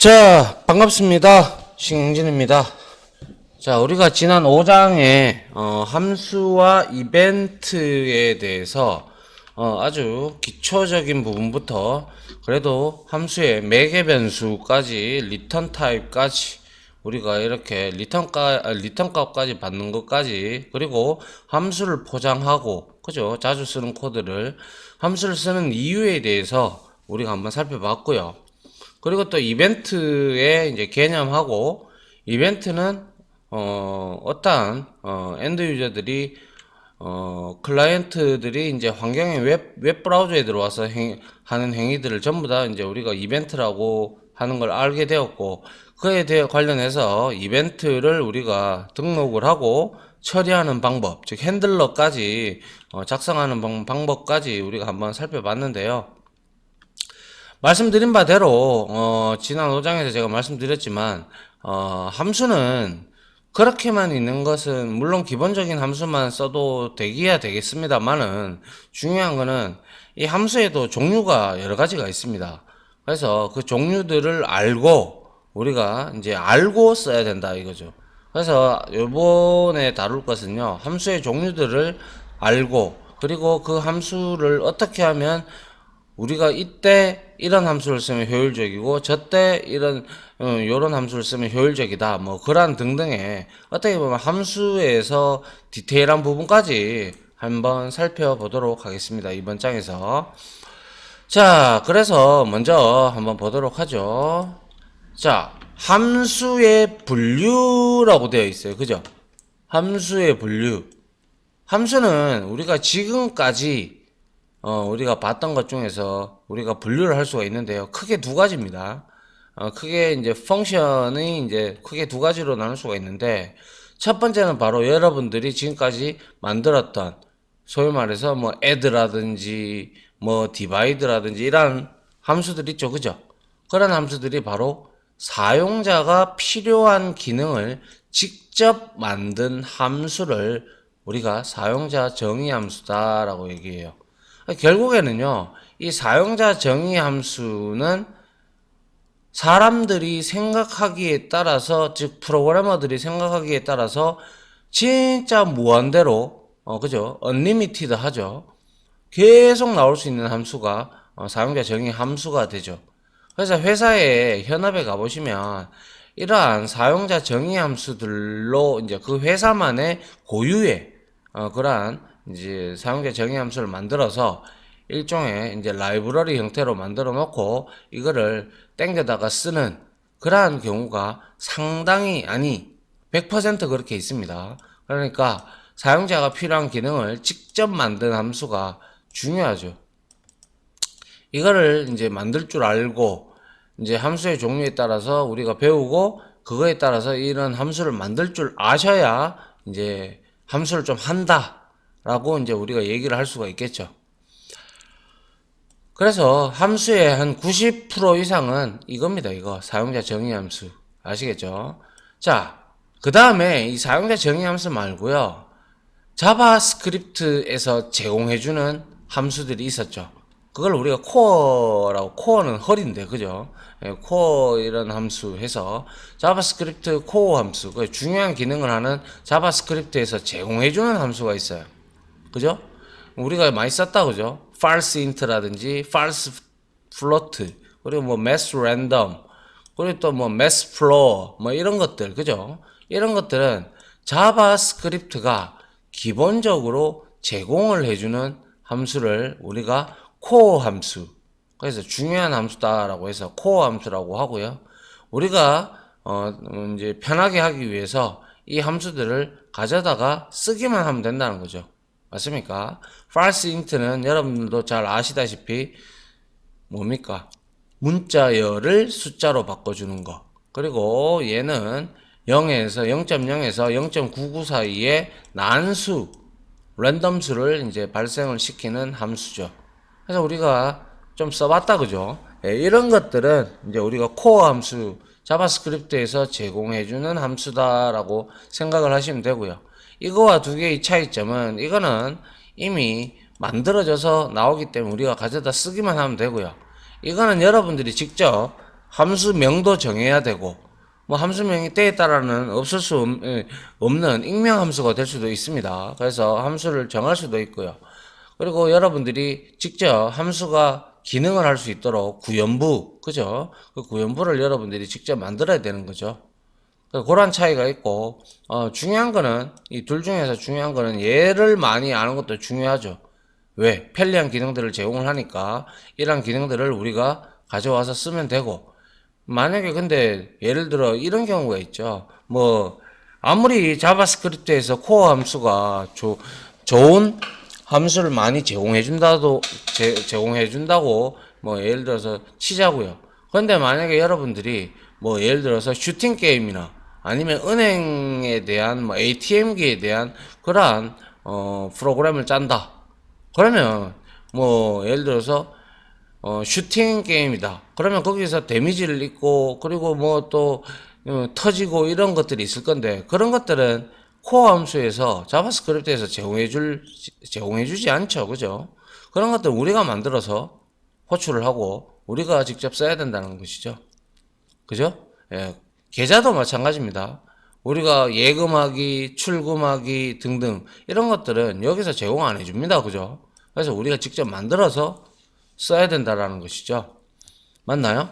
자, 반갑습니다. 신진입니다. 자, 우리가 지난 5장에 함수와 이벤트에 대해서 아주 기초적인 부분부터 그래도 함수의 매개 변수까지 리턴 타입까지 우리가 이렇게 리턴 값까지 받는 것까지, 그리고 함수를 포장하고, 그죠? 자주 쓰는 코드를, 함수를 쓰는 이유에 대해서 우리가 한번 살펴봤고요. 그리고 또 이벤트의 이제 개념하고, 이벤트는 어떠한 엔드 유저들이 클라이언트들이 이제 환경의 웹 브라우저에 들어와서 하는 행위들을 전부 다 이제 우리가 이벤트라고 하는 걸 알게 되었고, 그에 대해 관련해서 이벤트를 우리가 등록을 하고 처리하는 방법, 즉 핸들러까지 작성하는 방법까지 우리가 한번 살펴봤는데요. 말씀드린 바대로 지난 5장에서 제가 말씀드렸지만 함수는 그렇게만 있는 것은, 물론 기본적인 함수만 써도 되기야 되겠습니다만은, 중요한 거는 이 함수에도 종류가 여러 가지가 있습니다. 그래서 그 종류들을 알고 우리가 이제 알고 써야 된다 이거죠. 그래서 요번에 다룰 것은요, 함수의 종류들을 알고, 그리고 그 함수를 어떻게 하면 우리가 이때 이런 함수를 쓰면 효율적이고 저때 요런 함수를 쓰면 효율적이다, 뭐 그런 등등의 어떻게 보면 함수에서 디테일한 부분까지 한번 살펴보도록 하겠습니다, 이번 장에서. 자, 그래서 먼저 한번 보도록 하죠. 자, 함수의 분류라고 되어 있어요, 그죠? 함수의 분류. 함수는 우리가 지금까지 우리가 봤던 것 중에서 우리가 분류를 할 수가 있는데요. 크게 두 가지입니다. 크게 이제 펑션이 이제 크게 두 가지로 나눌 수가 있는데, 첫 번째는 바로 여러분들이 지금까지 만들었던 소위 말해서 뭐 add라든지 뭐 divide라든지 이런 함수들 있죠, 그죠? 그런 함수들이 바로 사용자가 필요한 기능을 직접 만든 함수를 우리가 사용자 정의 함수다라고 얘기해요. 결국에는요, 이 사용자 정의 함수는 사람들이 생각하기에 따라서, 즉 프로그래머들이 생각하기에 따라서 진짜 무한대로 그죠? 언리미티드 하죠. 계속 나올 수 있는 함수가 사용자 정의 함수가 되죠. 그래서 회사에 현업에 가보시면 이러한 사용자 정의 함수들로 이제 그 회사만의 고유의 그러한 이제 사용자 정의 함수를 만들어서 일종의 이제 라이브러리 형태로 만들어 놓고 이거를 땡겨다가 쓰는 그러한 경우가 상당히, 아니 100% 그렇게 있습니다. 그러니까 사용자가 필요한 기능을 직접 만든 함수가 중요하죠. 이거를 이제 만들 줄 알고, 이제 함수의 종류에 따라서 우리가 배우고 그거에 따라서 이런 함수를 만들 줄 아셔야 이제 함수를 좀 한다 라고 이제 우리가 얘기를 할 수가 있겠죠. 그래서 함수의 한 90% 이상은 이겁니다. 이거 사용자 정의 함수 아시겠죠? 자, 그 다음에 이 사용자 정의 함수 말고요, 자바스크립트에서 제공해주는 함수들이 있었죠. 그걸 우리가 코어라고, 코어는 허리인데, 그죠? 코어 이런 함수 해서 자바스크립트 코어 함수, 그 중요한 기능을 하는 자바스크립트에서 제공해주는 함수가 있어요. 그죠? 우리가 많이 썼다, 그죠? false int라든지 false float, 그리고 뭐 mass random, 그리고 또 뭐 mass floor, 뭐 이런 것들, 그죠? 이런 것들은 자바스크립트가 기본적으로 제공을 해주는 함수를 우리가 코어 함수, 그래서 중요한 함수다라고 해서 코어 함수라고 하고요. 우리가 이제 편하게 하기 위해서 이 함수들을 가져다가 쓰기만 하면 된다는 거죠. 맞습니까? false int는 여러분들도 잘 아시다시피 뭡니까? 문자열을 숫자로 바꿔주는 거. 그리고 얘는 0.0에서 0.99 사이에 난수, 랜덤수를 이제 발생을 시키는 함수죠. 그래서 우리가 좀 써봤다, 그죠? 예, 이런 것들은 이제 우리가 코어 함수, 자바스크립트에서 제공해주는 함수다라고 생각을 하시면 되고요. 이거와 두 개의 차이점은, 이거는 이미 만들어져서 나오기 때문에 우리가 가져다 쓰기만 하면 되고요. 이거는 여러분들이 직접 함수명도 정해야 되고, 뭐 함수명이 때에 따라는 없을 수 없는 익명 함수가 될 수도 있습니다. 그래서 함수를 정할 수도 있고요. 그리고 여러분들이 직접 함수가 기능을 할 수 있도록 구연부, 그죠? 그 구연부를 여러분들이 직접 만들어야 되는 거죠. 그런 차이가 있고, 중요한 거는, 이 둘 중에서 중요한 거는 얘를 많이 아는 것도 중요하죠. 왜? 편리한 기능들을 제공을 하니까, 이런 기능들을 우리가 가져와서 쓰면 되고, 만약에 근데 예를 들어 이런 경우가 있죠. 뭐 아무리 자바스크립트에서 코어 함수가 좋은 함수를 많이 제공해 준다고 뭐 예를 들어서 치자고요. 그런데 만약에 여러분들이 뭐 예를 들어서 슈팅 게임이나 아니면 은행에 대한 뭐 ATM기에 대한 그러한 프로그램을 짠다. 그러면 뭐 예를 들어서 슈팅 게임이다. 그러면 거기서 데미지를 입고, 그리고 뭐 또, 터지고 이런 것들이 있을 건데, 그런 것들은 코어 함수에서, 자바스크립트에서 제공해주지 않죠. 그죠? 그런 것들 우리가 만들어서 호출을 하고, 우리가 직접 써야 된다는 것이죠. 그죠? 예. 계좌도 마찬가지입니다. 우리가 예금하기, 출금하기 등등, 이런 것들은 여기서 제공 안 해줍니다. 그죠? 그래서 우리가 직접 만들어서 써야 된다라는 것이죠. 맞나요?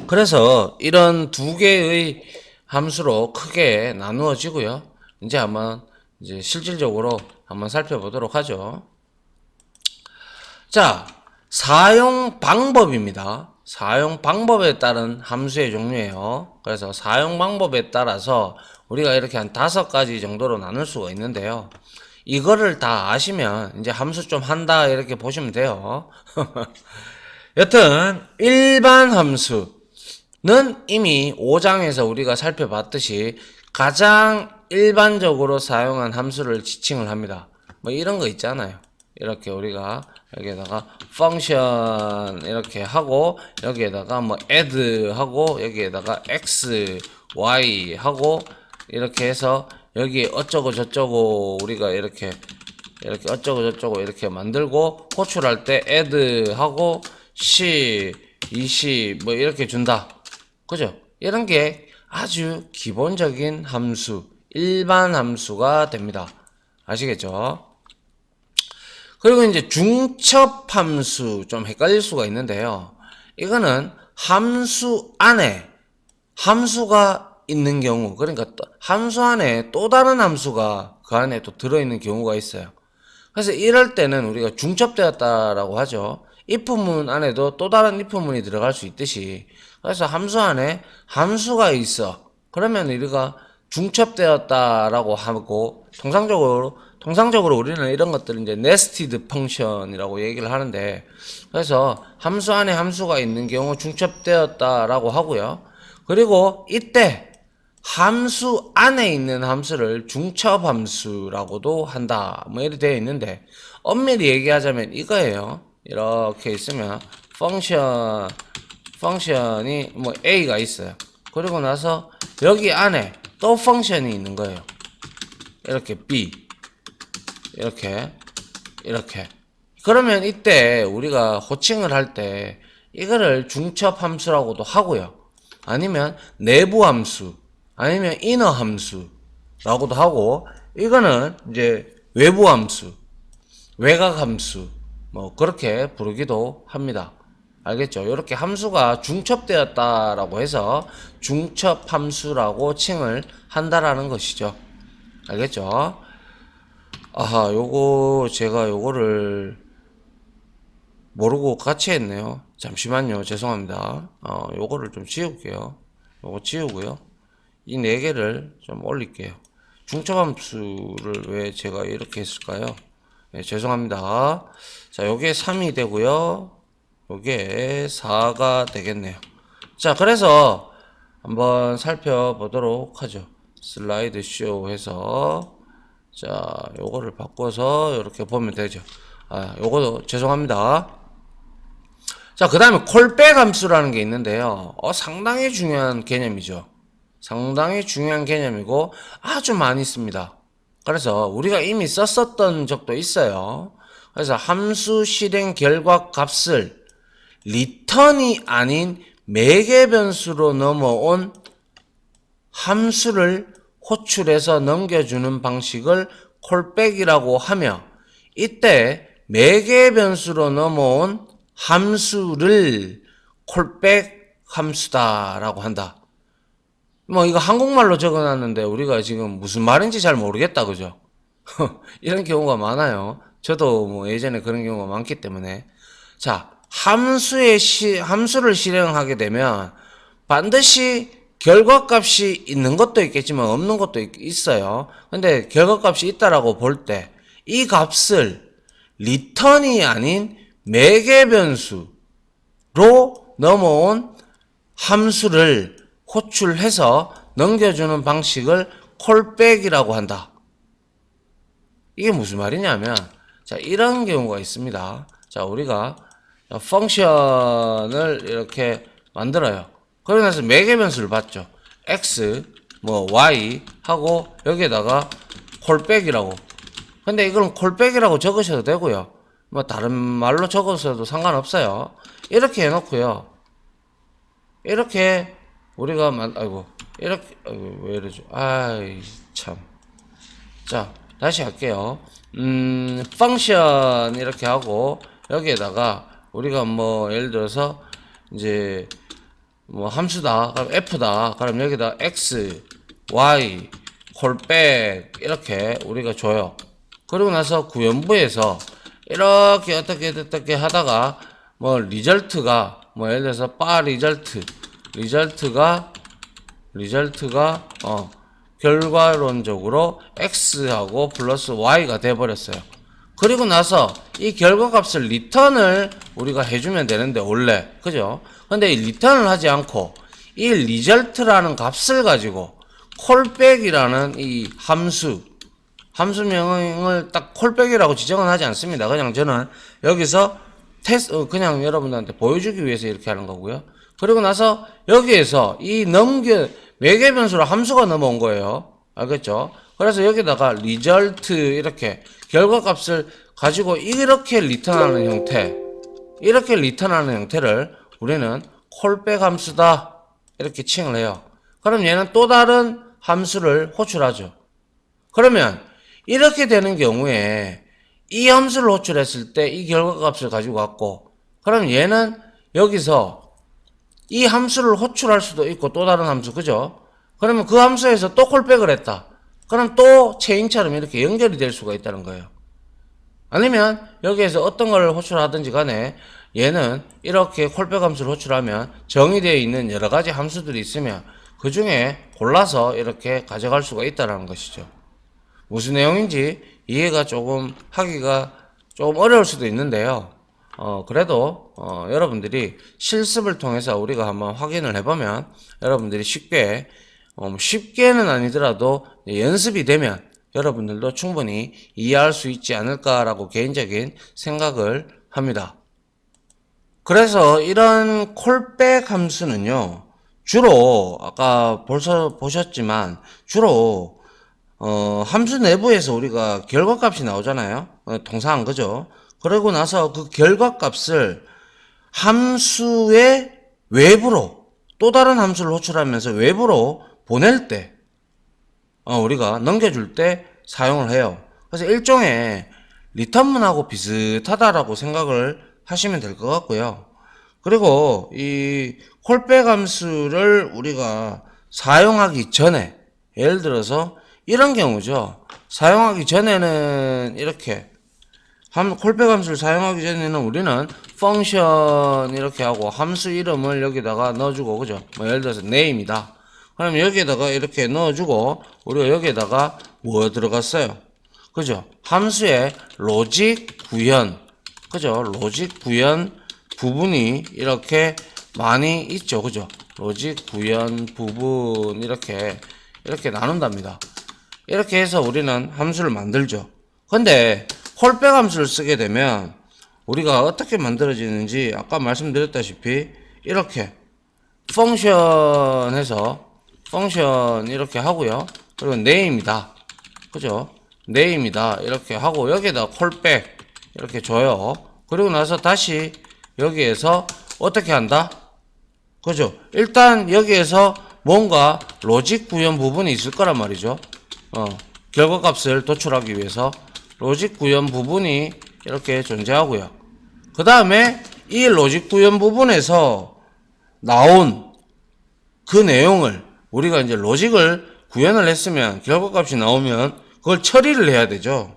그래서 이런 두 개의 함수로 크게 나누어지고요. 이제 한번 이제 실질적으로 한번 살펴보도록 하죠. 자, 사용 방법입니다. 사용 방법에 따른 함수의 종류예요. 그래서 사용 방법에 따라서 우리가 이렇게 한 5가지 정도로 나눌 수가 있는데요. 이거를 다 아시면 이제 함수 좀 한다 이렇게 보시면 돼요. 여튼 일반 함수는 이미 5장에서 우리가 살펴봤듯이 가장 일반적으로 사용한 함수를 지칭을 합니다. 뭐 이런 거 있잖아요. 이렇게 우리가 여기에다가 function 이렇게 하고 여기에다가 뭐 add 하고 여기에다가 x, y 하고 이렇게 해서 여기 어쩌고 저쩌고 우리가 이렇게 어쩌고 저쩌고 이렇게 만들고 호출할 때 add 하고 10, 20 뭐 이렇게 준다. 그죠? 이런 게 아주 기본적인 함수, 일반 함수가 됩니다. 아시겠죠? 그리고 이제 중첩 함수 좀 헷갈릴 수가 있는데요. 이거는 함수 안에 함수가 있는 경우, 그러니까 함수 안에 또 다른 함수가 그 안에 또 들어있는 경우가 있어요. 그래서 이럴 때는 우리가 중첩되었다라고 하죠. if문 안에도 또 다른 if문이 들어갈 수 있듯이, 그래서 함수 안에 함수가 있어. 그러면 우리가 중첩되었다라고 하고, 통상적으로 우리는 이런 것들을 이제 nested function이라고 얘기를 하는데, 그래서 함수 안에 함수가 있는 경우 중첩되었다라고 하고요. 그리고 이때 함수 안에 있는 함수를 중첩 함수라고도 한다. 뭐 이렇게 되어 있는데, 엄밀히 얘기하자면 이거예요. 이렇게 있으면 펑션이 뭐 a가 있어요. 그리고 나서 여기 안에 또 펑션이 있는 거예요. 이렇게 b 이렇게 그러면 이때 우리가 호칭을 할 때 이거를 중첩 함수라고도 하고요. 아니면 내부 함수, 아니면 인어 함수라고도 하고, 이거는 이제 외부 함수, 외곽 함수, 뭐 그렇게 부르기도 합니다. 알겠죠? 이렇게 함수가 중첩되었다라고 해서 중첩 함수라고 칭을 한다라는 것이죠. 알겠죠? 아하, 제가 요거를 모르고 같이 했네요. 잠시만요. 죄송합니다. 요거를 좀 지울게요. 요거 지우고요. 이 4개를 좀 올릴게요. 중첩함수를 왜 제가 이렇게 했을까요? 네, 죄송합니다. 자, 요게 3이 되고요. 요게 4가 되겠네요. 자, 그래서 한번 살펴보도록 하죠. 슬라이드 쇼 해서, 자, 요거를 바꿔서 이렇게 보면 되죠. 요거도 죄송합니다. 자, 그 다음에 콜백 함수라는 게 있는데요. 상당히 중요한 개념이죠. 상당히 중요한 개념이고 아주 많이 씁니다. 그래서 우리가 이미 썼었던 적도 있어요. 그래서 함수 실행 결과 값을 리턴이 아닌 매개 변수로 넘어온 함수를 호출해서 넘겨주는 방식을 콜백이라고 하며, 이때 매개 변수로 넘어온 함수를 콜백 함수다라고 한다. 뭐 이거 한국말로 적어놨는데 우리가 지금 무슨 말인지 잘 모르겠다, 그죠? 이런 경우가 많아요. 저도 뭐 예전에 그런 경우가 많기 때문에. 자, 함수를 실행하게 되면 반드시 결과값이 있는 것도 있겠지만 없는 것도 있어요. 근데 결과값이 있다라고 볼 때 이 값을 리턴이 아닌 매개 변수로 넘어온 함수를 호출해서 넘겨주는 방식을 콜백이라고 한다. 이게 무슨 말이냐면, 자, 이런 경우가 있습니다. 자, 우리가 펑션을 이렇게 만들어요. 그러고 나서 매개 변수를 받죠. x, y 하고 여기에다가 콜백이라고. 근데 이걸 콜백이라고 적으셔도 되고요. 뭐 다른 말로 적어서도 상관없어요. 이렇게 해놓고요. 이렇게 우리가 이렇게 왜 이러죠? 아이 참. 자, 다시 할게요. 펑션 이렇게 하고 여기에다가 우리가 뭐 예를 들어서 이제 뭐 함수다. 그럼 f다. 그럼 여기다 x, y, 콜백 이렇게 우리가 줘요. 그리고 나서 구현부에서 이렇게 어떻게 하다가 뭐 리절트가 뭐 예를 들어서 바 리절트가 결과론적으로 x하고 플러스 y가 돼버렸어요. 그리고 나서 이 결과값을 리턴을 우리가 해주면 되는데 원래 그죠? 근데 이 리턴을 하지 않고 이 리절트라는 값을 가지고 콜백이라는 이 함수명을 딱 콜백이라고 지정은 하지 않습니다. 그냥 저는 여기서 그냥 여러분들한테 보여주기 위해서 이렇게 하는 거고요. 그리고 나서 여기에서 매개 변수로 함수가 넘어온 거예요. 알겠죠? 그래서 여기다가 result 이렇게 결과값을 가지고 이렇게 리턴하는 형태를 우리는 콜백 함수다 이렇게 칭을 해요. 그럼 얘는 또 다른 함수를 호출하죠. 그러면 이렇게 되는 경우에 이 함수를 호출했을 때 이 결과값을 가지고 왔고, 그럼 얘는 여기서 이 함수를 호출할 수도 있고 또 다른 함수, 그죠? 그러면 그 함수에서 또 콜백을 했다. 그럼 또 체인처럼 이렇게 연결이 될 수가 있다는 거예요. 아니면 여기에서 어떤 걸 호출하든지 간에 얘는 이렇게 콜백 함수를 호출하면 정의되어 있는 여러 가지 함수들이 있으면 그 중에 골라서 이렇게 가져갈 수가 있다는 것이죠. 무슨 내용인지 이해가 조금 하기가 조금 어려울 수도 있는데요. 그래도 여러분들이 실습을 통해서 우리가 한번 확인을 해보면 여러분들이 쉽게는 아니더라도 연습이 되면 여러분들도 충분히 이해할 수 있지 않을까라고 개인적인 생각을 합니다. 그래서 이런 콜백 함수는요, 주로 아까 벌써 보셨지만 주로 함수 내부에서 우리가 결과값이 나오잖아요. 동사한 거죠. 그러고 나서 그 결과값을 함수의 외부로 또 다른 함수를 호출하면서 외부로 보낼 때 우리가 넘겨줄 때 사용을 해요. 그래서 일종의 리턴문하고 비슷하다라고 생각을 하시면 될 것 같고요. 그리고 이 콜백 함수를 우리가 사용하기 전에 예를 들어서 이런 경우죠. 사용하기 전에는 이렇게 콜백 함수를 사용하기 전에는 우리는 펑션 이렇게 하고 함수 이름을 여기다가 넣어주고, 그죠? 뭐 예를 들어서 name이다. 그럼 여기에다가 이렇게 넣어주고 우리가 여기에다가 뭐 들어갔어요? 그죠? 함수의 로직 구현, 그죠? 로직 구현 부분이 이렇게 많이 있죠, 그죠? 로직 구현 부분 이렇게 나눈답니다. 이렇게 해서 우리는 함수를 만들죠. 근데 콜백 함수를 쓰게 되면 우리가 어떻게 만들어지는지 아까 말씀드렸다시피 이렇게 펑션 이렇게 하고요. 그리고 name이다. 그죠? name이다. 이렇게 하고 여기에다 콜백 이렇게 줘요. 그리고 나서 다시 여기에서 어떻게 한다? 그죠? 일단 여기에서 뭔가 로직 구현 부분이 있을 거란 말이죠. 결과값을 도출하기 위해서 로직 구현 부분이 이렇게 존재하고요. 그 다음에 이 로직 구현 부분에서 나온 그 내용을 우리가 이제 로직을 구현을 했으면 결과값이 나오면 그걸 처리를 해야 되죠.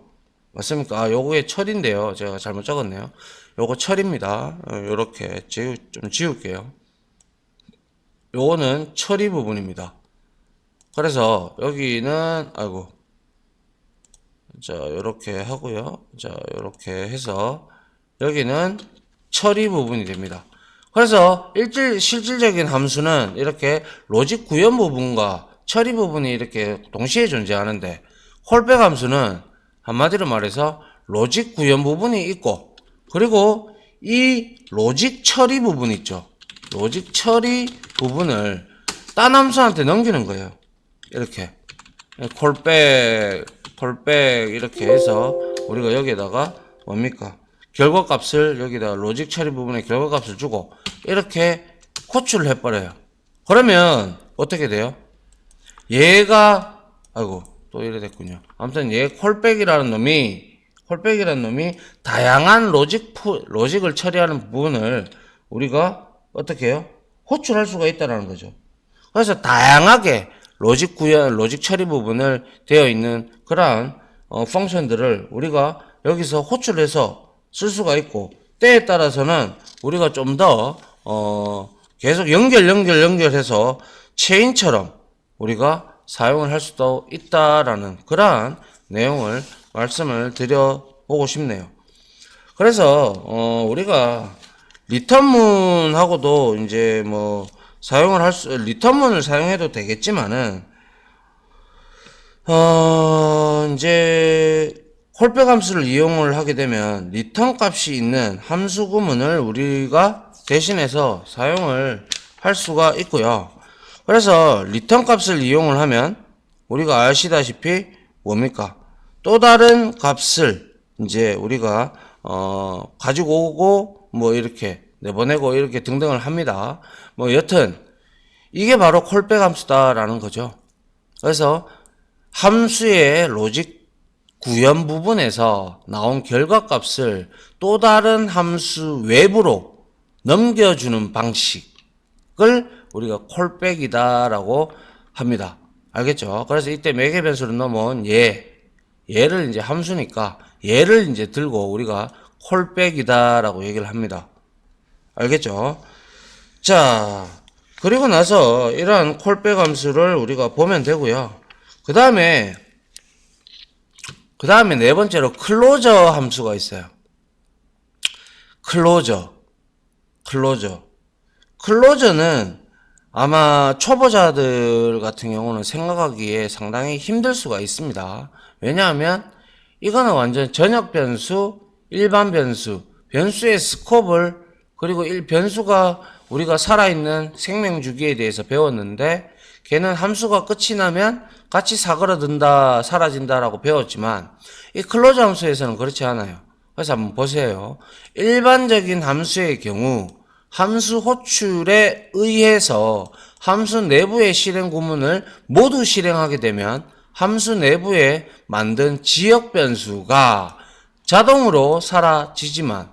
맞습니까? 아, 요거의 처리인데요. 제가 잘못 적었네요. 요거 처리입니다. 요렇게 좀 지울게요. 요거는 처리 부분입니다. 그래서 여기는 자, 요렇게 하고요. 자, 요렇게 해서 여기는 처리 부분이 됩니다. 그래서 실질적인 함수는 이렇게 로직 구현 부분과 처리 부분이 이렇게 동시에 존재하는데, 콜백 함수는 한마디로 말해서 로직 구현 부분이 있고, 그리고 이 로직 처리 부분 있죠. 로직 처리 부분을 딴 함수한테 넘기는 거예요. 이렇게 콜백 이렇게 해서 우리가 여기에다가 뭡니까? 결과값을 여기다 로직 처리 부분에 결과값을 주고 이렇게 호출을 해버려요. 그러면 어떻게 돼요? 얘가 또 이래 됐군요. 아무튼 얘 콜백이라는 놈이 다양한 로직을 처리하는 부분을 우리가 어떻게 해요? 호출할 수가 있다는 거죠. 그래서 다양하게 로직 구현, 로직 처리 부분을 되어 있는 그러한 펑션들을 우리가 여기서 호출해서 쓸 수가 있고, 때에 따라서는 우리가 좀 더 계속 연결해서 체인처럼 우리가 사용을 할 수도 있다라는 그러한 내용을 말씀을 드려보고 싶네요. 그래서 우리가 리턴문하고도 이제 뭐 리턴문을 사용해도 되겠지만은 이제 콜백 함수를 이용을 하게 되면 리턴 값이 있는 함수 구문을 우리가 대신해서 사용을 할 수가 있고요. 그래서 리턴 값을 이용을 하면 우리가 아시다시피 뭡니까? 또 다른 값을 이제 우리가 가지고 오고 뭐 이렇게 내보내고 이렇게 등등을 합니다. 뭐 여튼 이게 바로 콜백 함수다라는 거죠. 그래서 함수의 로직 구현 부분에서 나온 결과값을 또 다른 함수 외부로 넘겨주는 방식을 우리가 콜백이다라고 합니다. 알겠죠? 그래서 이때 매개 변수로 넘어온 얘를 이제 함수니까 얘를 이제 들고 우리가 콜백이다라고 얘기를 합니다. 알겠죠? 자, 그리고 나서 이러한 콜백 함수를 우리가 보면 되고요. 그 다음에 네 번째로 클로저 함수가 있어요. 클로저는 아마 초보자들 같은 경우는 생각하기에 상당히 힘들 수가 있습니다. 왜냐하면 이거는 완전 전역 변수, 일반 변수, 변수의 스콥을, 그리고 변수가 우리가 살아있는 생명 주기에 대해서 배웠는데, 걔는 함수가 끝이 나면 같이 사그러든다, 사라진다라고 배웠지만 이 클로저 함수에서는 그렇지 않아요. 그래서 한번 보세요. 일반적인 함수의 경우 함수 호출에 의해서 함수 내부의 실행 구문을 모두 실행하게 되면 함수 내부에 만든 지역 변수가 자동으로 사라지지만,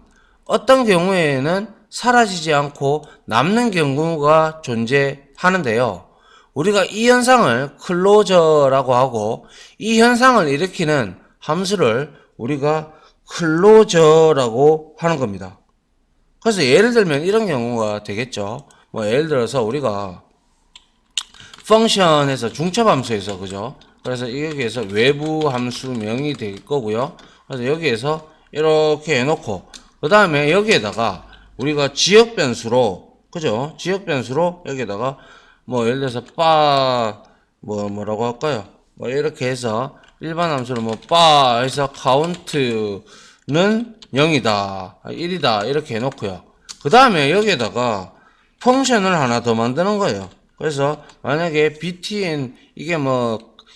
어떤 경우에는 사라지지 않고 남는 경우가 존재하는데요. 우리가 이 현상을 클로저라고 하고, 이 현상을 일으키는 함수를 우리가 클로저라고 하는 겁니다. 그래서 예를 들면 이런 경우가 되겠죠. 뭐 예를 들어서 우리가 펑션에서 중첩함수에서, 그죠? 그래서 여기에서 외부 함수명이 될 거고요. 그래서 여기에서 이렇게 해놓고 그 다음에 여기에다가 우리가 지역 변수로, 그죠? 지역 변수로 여기에다가 뭐 예를 들어서 뭐라고 할까요? 뭐 이렇게 해서 일반 함수를 해서 카운트는 0이다, 1이다 이렇게 해놓고요. 그 다음에 여기에다가 펑션을 하나 더 만드는 거예요. 그래서 만약에 btn 이게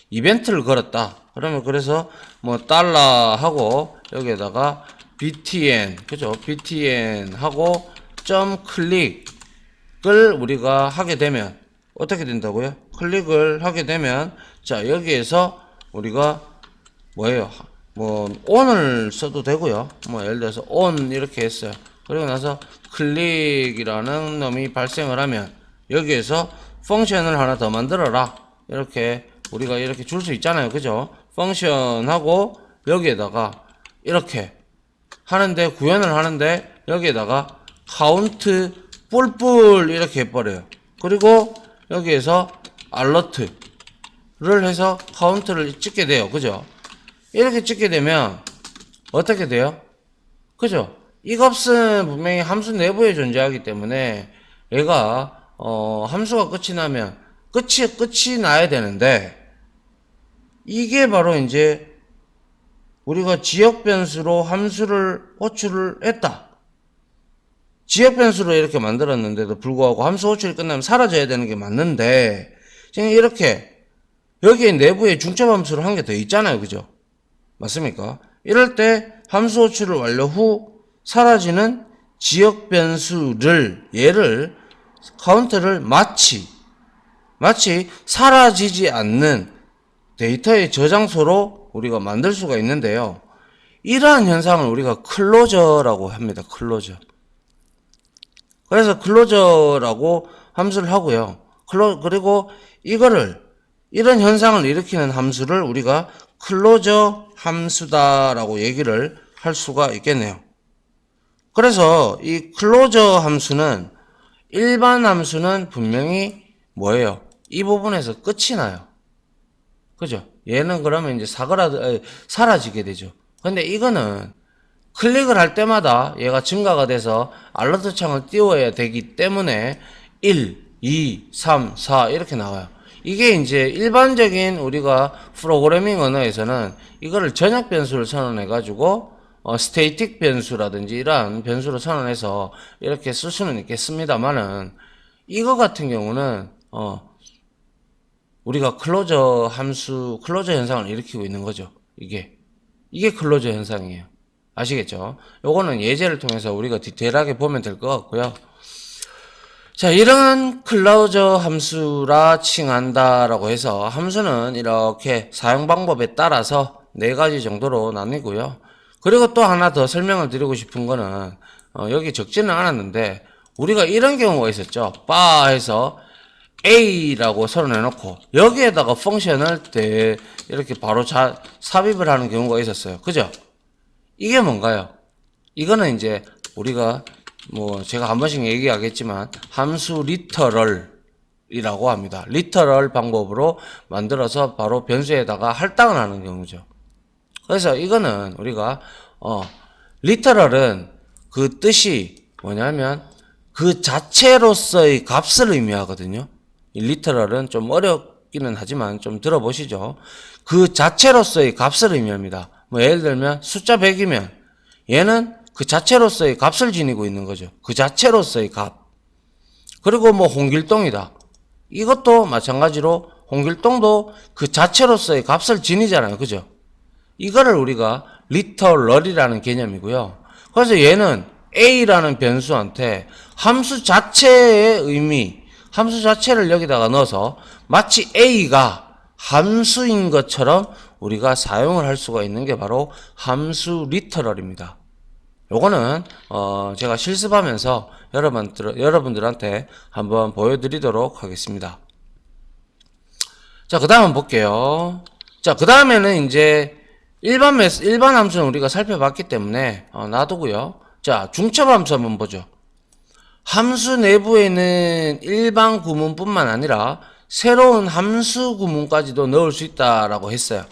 이벤트를 걸었다 그러면, 그래서 달러 하고 여기에다가 btn, 그죠? btn 하고 점 클릭을 우리가 하게 되면 어떻게 된다고요? 클릭을 하게 되면 자 여기에서 우리가 뭐예요? 뭐 on을 써도 되고요. 뭐 예를 들어서 on 이렇게 했어요. 그리고 나서 클릭이라는 놈이 발생을 하면 여기에서 펑션을 하나 더 만들어라. 이렇게 우리가 이렇게 줄 수 있잖아요. 그죠? 펑션하고 여기에다가 이렇게 하는데 구현을 하는데 여기에다가 카운트 뿔뿔 이렇게 해버려요. 그리고 여기에서 알러트를 해서 카운트를 찍게 돼요. 그죠? 이렇게 찍게 되면 어떻게 돼요? 그죠? 이 값은 분명히 함수 내부에 존재하기 때문에 얘가 함수가 끝이 나면 끝이 나야 되는데 이게 바로 이제 우리가 지역 변수로 함수를 호출을 했다. 지역 변수로 이렇게 만들었는데도 불구하고 함수 호출이 끝나면 사라져야 되는 게 맞는데 지금 이렇게 여기에 내부에 중첩 함수를 한 개 더 있잖아요. 그죠? 맞습니까? 이럴 때 함수 호출을 완료 후 사라지는 지역 변수를 얘를 카운트를 마치 사라지지 않는 데이터의 저장소로 우리가 만들 수가 있는데요. 이러한 현상을 우리가 클로저라고 합니다. 클로저. 그래서 클로저라고 함수를 하고요. 그리고 이런 현상을 일으키는 함수를 우리가 클로저 함수다라고 얘기를 할 수가 있겠네요. 그래서 이 클로저 함수는 일반 함수는 분명히 뭐예요? 이 부분에서 끝이 나요. 그죠? 얘는 그러면 이제 사라지게 되죠. 근데 이거는 클릭을 할 때마다 얘가 증가가 돼서 알러트 창을 띄워야 되기 때문에 1, 2, 3, 4 이렇게 나와요. 이게 이제 일반적인 우리가 프로그래밍 언어에서는 이거를 전역 변수를 선언해 가지고 스테이틱 변수라든지 이러한 변수를 선언해서 이렇게 쓸 수는 있겠습니다만은 이거 같은 경우는 우리가 클로저 현상을 일으키고 있는 거죠. 이게 클로저 현상이에요. 아시겠죠? 요거는 예제를 통해서 우리가 디테일하게 보면 될 것 같고요. 자, 이런 클로저 함수라 칭한다라고 해서 함수는 이렇게 사용 방법에 따라서 4가지 정도로 나뉘고요. 그리고 또 하나 더 설명을 드리고 싶은 거는 여기 적지는 않았는데 우리가 이런 경우가 있었죠. 바해서 A라고 선언해놓고 여기에다가 펑션을 이렇게 바로 삽입을 하는 경우가 있었어요. 그죠? 이게 뭔가요? 이거는 이제 우리가 뭐 제가 한 번씩 얘기하겠지만 함수 리터럴이라고 합니다. 리터럴 방법으로 만들어서 바로 변수에다가 할당을 하는 경우죠. 그래서 이거는 우리가 리터럴은 그 뜻이 뭐냐면 그 자체로서의 값을 의미하거든요. 이 리터럴은 좀 어렵기는 하지만 좀 들어보시죠. 그 자체로서의 값을 의미합니다. 뭐 예를 들면 숫자 100이면 얘는 그 자체로서의 값을 지니고 있는 거죠. 그 자체로서의 값. 그리고 뭐 홍길동이다. 이것도 마찬가지로 홍길동도 그 자체로서의 값을 지니잖아요. 그죠? 이거를 우리가 리터럴이라는 개념이고요. 그래서 얘는 A라는 변수한테 함수 자체의 의미, 함수 자체를 여기다가 넣어서 마치 A가 함수인 것처럼 우리가 사용을 할 수가 있는 게 바로 함수 리터럴입니다. 요거는 제가 실습하면서 여러분들한테 한번 보여드리도록 하겠습니다. 자, 그 다음 볼게요. 자, 그 다음에는 이제 일반 함수는 우리가 살펴봤기 때문에 놔두고요. 자, 중첩 함수 한번 보죠. 함수 내부에는 일반 구문뿐만 아니라 새로운 함수 구문까지도 넣을 수 있다라고 했어요.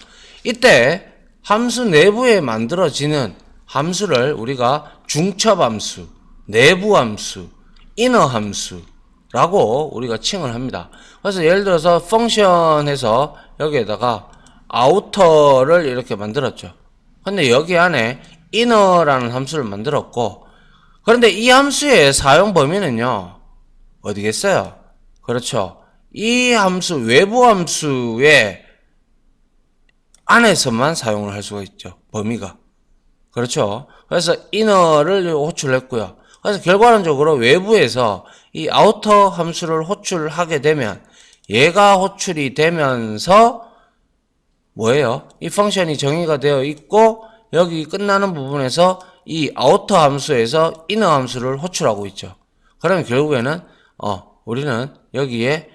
이때 함수 내부에 만들어지는 함수를 우리가 중첩 함수, 내부 함수, 이너 함수라고 우리가 칭을 합니다. 그래서 예를 들어서 펑션에서 여기에다가 아우터를 이렇게 만들었죠. 근데 여기 안에 inner라는 함수를 만들었고, 그런데 이 함수의 사용 범위는요, 어디겠어요? 그렇죠. 이 함수, 외부 함수의 안에서만 사용을 할 수가 있죠. 범위가. 그렇죠. 그래서 inner를 호출했고요. 그래서 결과론적으로 외부에서 이 아우터 함수를 호출하게 되면 얘가 호출이 되면서 뭐예요? 이 펑션이 정의가 되어 있고 여기 끝나는 부분에서 이 아우터 함수에서 이너 함수를 호출하고 있죠. 그러면 결국에는 우리는 여기에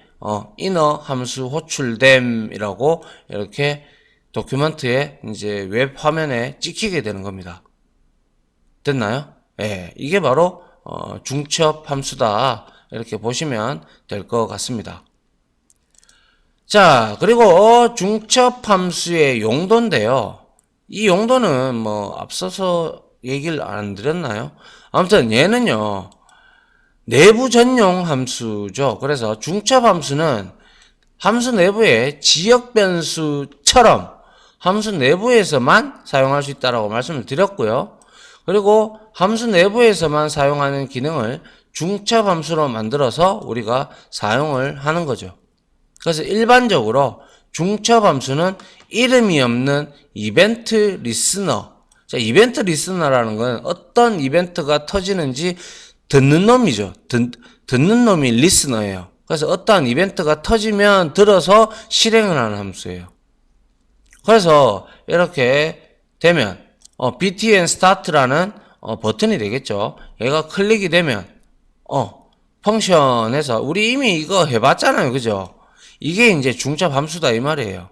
이너 함수 호출됨이라고 이렇게 도큐먼트에 이제 웹 화면에 찍히게 되는 겁니다. 됐나요? 예, 이게 바로 중첩 함수다. 이렇게 보시면 될 것 같습니다. 자, 그리고 중첩 함수의 용도인데요. 이 용도는 뭐 앞서서 얘기를 안 드렸나요? 아무튼 얘는요. 내부 전용 함수죠. 그래서 중첩 함수는 함수 내부의 지역 변수처럼 함수 내부에서만 사용할 수 있다라고 말씀을 드렸고요. 그리고 함수 내부에서만 사용하는 기능을 중첩 함수로 만들어서 우리가 사용을 하는 거죠. 그래서 일반적으로 중첩 함수는 이름이 없는 이벤트 리스너. 자, 이벤트 리스너라는 건 어떤 이벤트가 터지는지 듣는 놈이죠. 듣는 놈이 리스너예요. 그래서 어떠한 이벤트가 터지면 들어서 실행을 하는 함수예요. 그래서 이렇게 되면 btn start라는 버튼이 되겠죠. 얘가 클릭이 되면 펑션에서 우리 이미 이거 해봤잖아요. 그죠? 이게 이제 중첩 함수다 이 말이에요.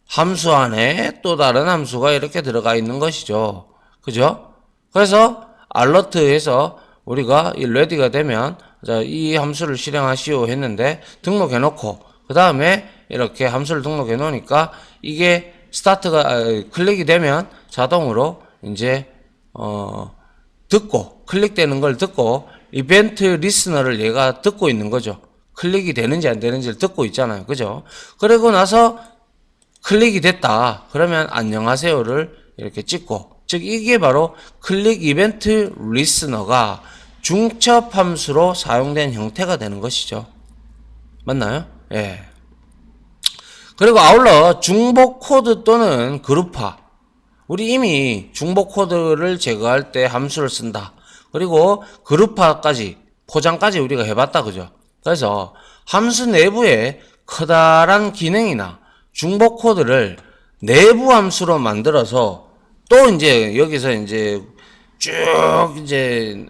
함수 안에 또 다른 함수가 이렇게 들어가 있는 것이죠. 그죠? 그래서 알러트에서 우리가 이 레디가 되면 이 함수를 실행하시오 했는데 등록해 놓고 그 다음에 이렇게 함수를 등록해 놓으니까 이게 스타트가 클릭이 되면 자동으로 이제 듣고 클릭되는 걸 듣고 이벤트 리스너를 얘가 듣고 있는 거죠. 클릭이 되는지 안 되는지를 듣고 있잖아요. 그죠? 그리고 나서 클릭이 됐다. 그러면 안녕하세요를 이렇게 찍고 즉 이게 바로 클릭 이벤트 리스너가 중첩 함수로 사용된 형태가 되는 것이죠. 맞나요? 예. 그리고 아울러 중복 코드 또는 그룹화. 우리 이미 중복 코드를 제거할 때 함수를 쓴다. 그리고 그룹화까지 포장까지 우리가 해봤다. 그죠? 그래서 함수 내부에 커다란 기능이나 중복 코드를 내부 함수로 만들어서 또 이제 여기서 이제 쭉 이제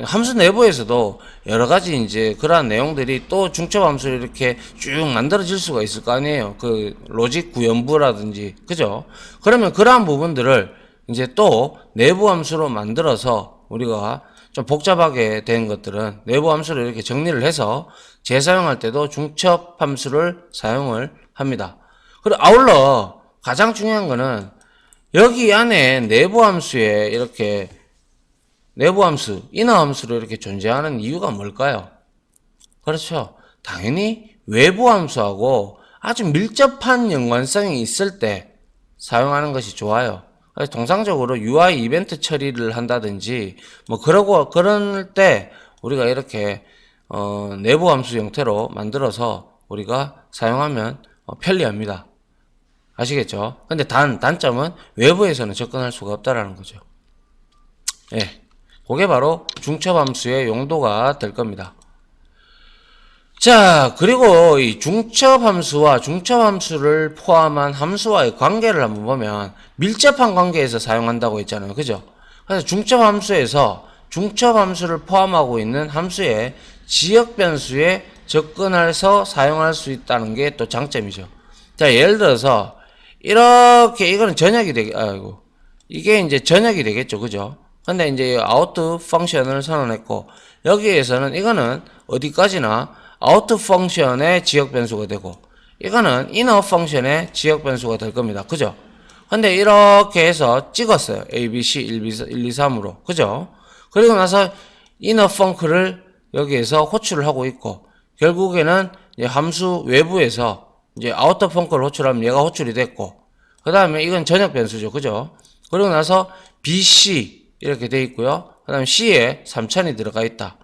함수 내부에서도 여러 가지 이제 그러한 내용들이 또 중첩 함수를 이렇게 쭉 만들어질 수가 있을 거 아니에요. 그 로직 구현부라든지 그죠? 그러면 그러한 부분들을 이제 또 내부 함수로 만들어서 우리가 좀 복잡하게 된 것들은 내부 함수를 이렇게 정리를 해서 재사용할 때도 중첩 함수를 사용을 합니다. 그리고 아울러 가장 중요한 거는 여기 안에 내부 함수에 이렇게 내부 함수, 이너 함수로 이렇게 존재하는 이유가 뭘까요? 그렇죠. 당연히 외부 함수하고 아주 밀접한 연관성이 있을 때 사용하는 것이 좋아요. 그래서 통상적으로 UI 이벤트 처리를 한다든지 뭐 그럴 때 우리가 이렇게 내부 함수 형태로 만들어서 우리가 사용하면 편리합니다. 아시겠죠? 근데 단점은 외부에서는 접근할 수가 없다라는 거죠. 예. 그게 바로 중첩 함수의 용도가 될 겁니다. 자, 그리고 이 중첩 함수와 중첩 함수를 포함한 함수와의 관계를 한번 보면 밀접한 관계에서 사용한다고 했잖아요. 그죠? 그래서 중첩 함수에서 중첩 함수를 포함하고 있는 함수의 지역 변수에 접근해서 사용할 수 있다는 게 또 장점이죠. 자, 예를 들어서 이렇게 이거는 전역이 이게 이제 전역이 되겠죠. 그죠? 근데 이제 out 펑션을 선언했고 여기에서는 이거는 어디까지나 out 펑션의 지역 변수가 되고 이거는 inner 펑션의 지역 변수가 될 겁니다. 그죠? 근데 이렇게 해서 찍었어요. A, B, C 1, 2, 3으로. 그죠? 그리고 나서 inner 펑크를 여기에서 호출을 하고 있고 결국에는 이제 함수 외부에서 이제 outer 펑크를 호출하면 얘가 호출이 됐고 그 다음에 이건 전역 변수죠. 그죠? 그리고 나서 B, C 이렇게 돼 있고요. 그 다음에 C에 3000이 들어가 있다.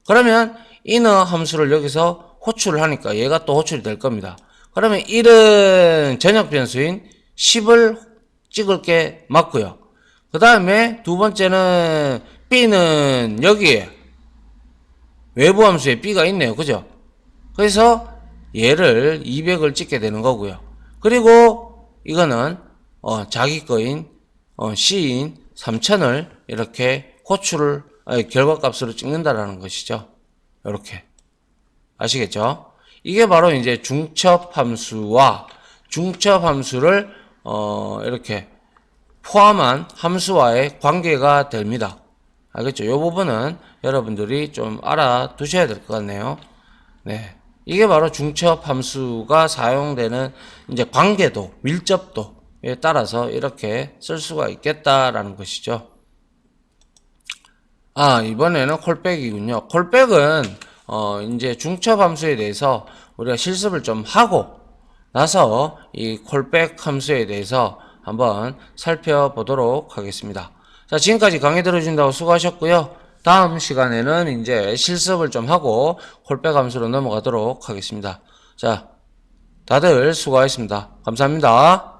그러면 inner 함수를 여기서 호출을 하니까 얘가 또 호출이 될 겁니다. 그러면 1은 전역 변수인 10을 찍을 게 맞고요. 그 다음에 두 번째는 b는 여기에 외부 함수에 b가 있네요. 그죠? 그래서 얘를 200을 찍게 되는 거고요. 그리고 이거는 자기 거인 c인 3000을 이렇게 결과값으로 찍는다라는 것이죠. 이렇게 아시겠죠? 이게 바로 이제 중첩 함수와 중첩 함수를 이렇게 포함한 함수와의 관계가 됩니다. 알겠죠? 이 부분은 여러분들이 좀 알아두셔야 될 것 같네요. 네. 이게 바로 중첩 함수가 사용되는 이제 관계도, 밀접도에 따라서 이렇게 쓸 수가 있겠다라는 것이죠. 이번에는 콜백이군요. 콜백은 이제 중첩 함수에 대해서 우리가 실습을 좀 하고 나서 이 콜백 함수에 대해서 한번 살펴보도록 하겠습니다. 자, 지금까지 강의 들어주신다고 수고하셨고요. 다음 시간에는 이제 실습을 좀 하고 콜백 함수로 넘어가도록 하겠습니다. 자, 다들 수고하셨습니다. 감사합니다.